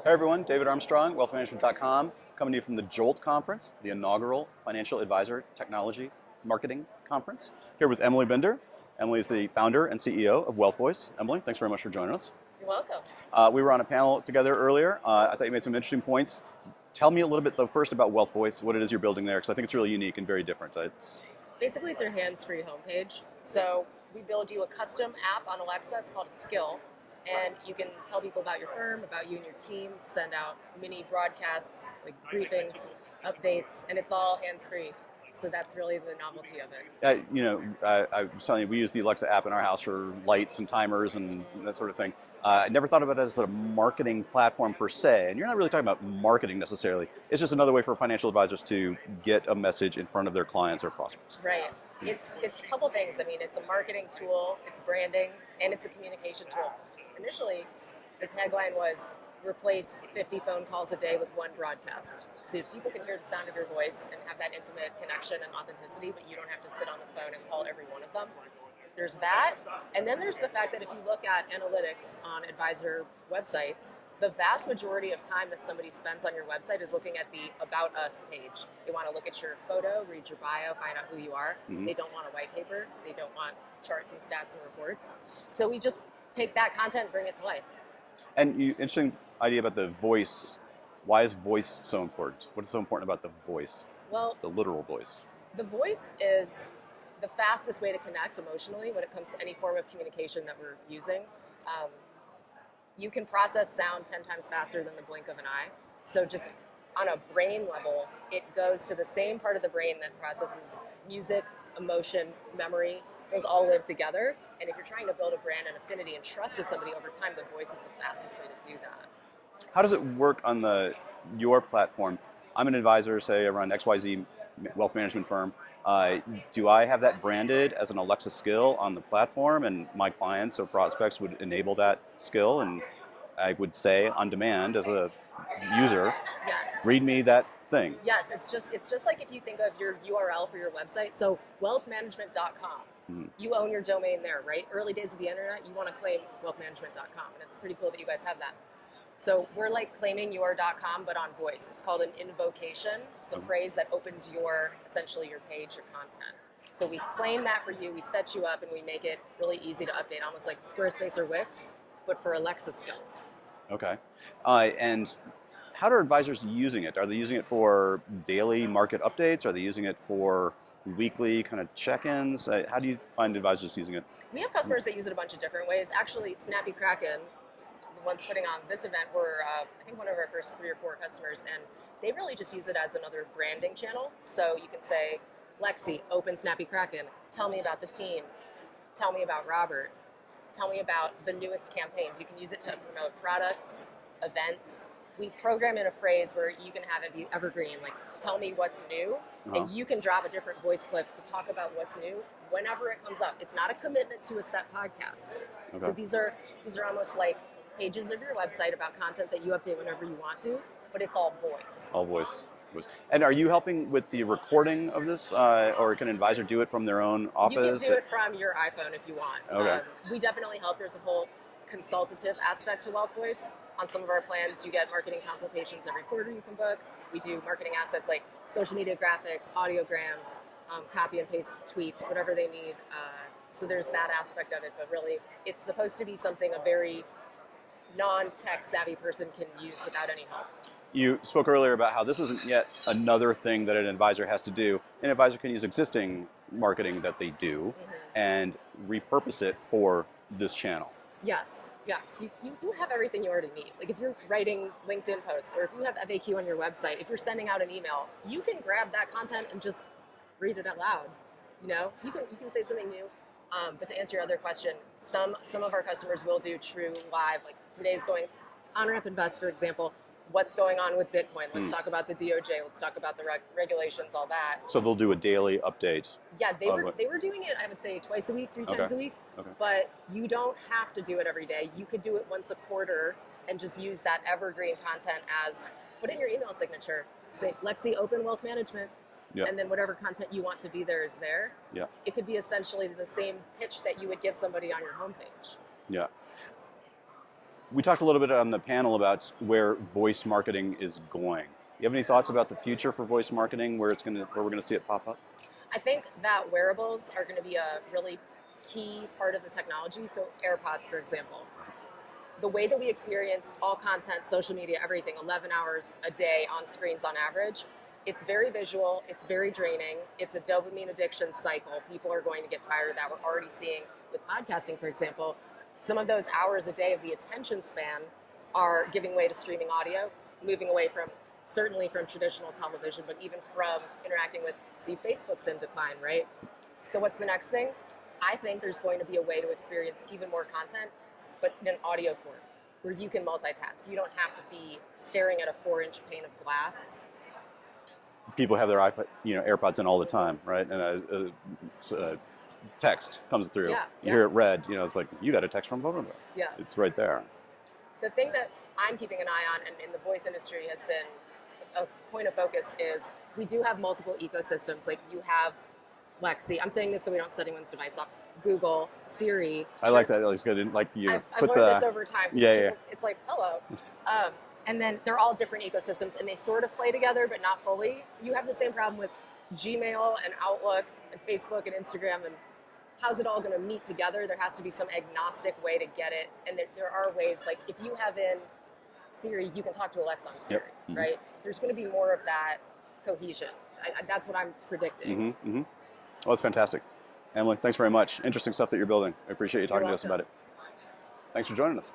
Hey everyone, David Armstrong, WealthManagement.com, coming to you from the Jolt conference, the inaugural Financial Advisor Technology Marketing Conference. Here with Emily Bender. Emily is the founder and CEO of WealthVoice. Emily, thanks very much for joining us. You're welcome. We were on a panel together earlier. I thought you made some interesting points. Tell me a little bit, though, first about WealthVoice, what it is you're building there, because I think it's really unique and very different. Basically, it's your hands-free homepage. So we build you a custom app on Alexa. It's called a skill. And you can tell people about your firm, about you and your team, send out mini broadcasts, like briefings, updates, and it's all hands-free. So that's really the novelty of it. I was telling you, we use the Alexa app in our house for lights and timers and that sort of thing. I never thought about it as a marketing platform per se, and you're not really talking about marketing necessarily. It's just another way for financial advisors to get a message in front of their clients or prospects. Right. It's a couple things. I mean, it's a marketing tool, it's branding, and it's a communication tool. Initially, the tagline was replace 50 phone calls a day with one broadcast. So people can hear the sound of your voice and have that intimate connection and authenticity, but you don't have to sit on the phone and call every one of them. There's that. And then there's the fact that if you look at analytics on advisor websites, the vast majority of time that somebody spends on your website is looking at the About Us page. They want to look at your photo, read your bio, find out who you are. Mm-hmm. They don't want a white paper. They don't want charts and stats and reports. So we just take that content and bring it to life. And interesting idea about the voice. Why is voice so important? What is so important about the voice? Well, the literal voice. The voice is the fastest way to connect emotionally when it comes to any form of communication that we're using. You can process sound 10 times faster than the blink of an eye. So just on a brain level, it goes to the same part of the brain that processes music, emotion, memory. Those all live together. And if you're trying to build a brand and affinity and trust with somebody over time, the voice is the fastest way to do that. How does it work on your platform? I'm an advisor, say, I run XYZ wealth management firm. Do I have that branded as an Alexa skill on the platform, and my clients or prospects would enable that skill, and I would say on demand as a user, yes, read me that thing? Yes, it's just like if you think of your URL for your website. So WealthManagement.com. Mm-hmm. You own your domain there, right? Early days of the internet, you want to claim WealthManagement.com, and it's pretty cool that you guys have that. So we're like claiming your .com, but on voice. It's called an invocation. It's a phrase that opens essentially your page, your content. So we claim that for you, we set you up, and we make it really easy to update, almost like Squarespace or Wix, but for Alexa skills. Okay. And how are advisors using it? Are they using it for daily market updates? Are they using it for weekly kind of check-ins? How do you find advisors using it? We have customers that use it a bunch of different ways. Actually, Snappy Kraken, the ones putting on this event, were I think one of our first 3 or 4 customers, and they really just use it as another branding channel. So you can say, Lexi, open Snappy Kraken, tell me about the team, tell me about Robert, tell me about the newest campaigns. You can use it to promote products, events. We program in a phrase where you can have it be evergreen, like tell me what's new, and you can drop a different voice clip to talk about what's new whenever it comes up. It's not a commitment to a set podcast. Okay. So these are almost like pages of your website about content that you update whenever you want to, but it's all voice. All voice. And are you helping with the recording of this, or can an advisor do it from their own office? You can do it from your iPhone if you want. Okay. We definitely help. There's a whole consultative aspect to WealthVoice. On some of our plans, you get marketing consultations every quarter you can book. We do marketing assets like social media graphics, audiograms, copy and paste tweets, whatever they need. So there's that aspect of it, but really it's supposed to be something a very non-tech savvy person can use without any help. You spoke earlier about how this isn't yet another thing that an advisor has to do. An advisor can use existing marketing that they do and repurpose it for this channel. Yes. You have everything you already need. Like if you're writing LinkedIn posts, or if you have FAQ on your website, if you're sending out an email, you can grab that content and just read it out loud. You can say something new. But to answer your other question, some of our customers will do true live. Like today's going on Ramp Invest, for example. What's going on with Bitcoin? Let's talk about the DOJ. Let's talk about the regulations, all that. So they'll do a daily update. Yeah, they were doing it, I would say, twice a week, 3 times a week. Okay. But you don't have to do it every day. You could do it once a quarter and just use that evergreen content as, put in your email signature. Say, Lexi, open wealth management. Yep. And then whatever content you want to be there is there. Yeah. It could be essentially the same pitch that you would give somebody on your homepage. Yeah. We talked a little bit on the panel about where voice marketing is going. You have any thoughts about the future for voice marketing, where we're gonna see it pop up? I think that wearables are going to be a really key part of the technology. So AirPods, for example, the way that we experience all content, social media, everything, 11 hours a day on screens on average, it's very visual, it's very draining, it's a dopamine addiction cycle. People are going to get tired of that. We're already seeing with podcasting, for example, some of those hours a day of the attention span are giving way to streaming audio, moving away from certainly from traditional television, but even from interacting with, see, Facebook's in decline, right? So what's the next thing? I think there's going to be a way to experience even more content, but in an audio form, where you can multitask. You don't have to be staring at a 4-inch pane of glass. People have their iPod, AirPods in all the time, right? And text comes through. Yeah, You hear it read. It's like you got a text from Vodafone. Yeah. It's right there. The thing that I'm keeping an eye on, and in the voice industry has been a point of focus, is we do have multiple ecosystems. Like you have Lexi. I'm saying this so we don't set anyone's device off. Google, Siri. I like that. It's good. Like you I've put learned this over time. Yeah. It's like, hello. And then they're all different ecosystems, and they sort of play together, but not fully. You have the same problem with Gmail and Outlook and Facebook and Instagram, and how's it all going to meet together? There has to be some agnostic way to get it. And there are ways, like if you have in Siri, you can talk to Alexa on Siri, right? There's going to be more of that cohesion. That's what I'm predicting. Well, that's fantastic. Emily, thanks very much. Interesting stuff that you're building. I appreciate you talking to us about it. Thanks for joining us.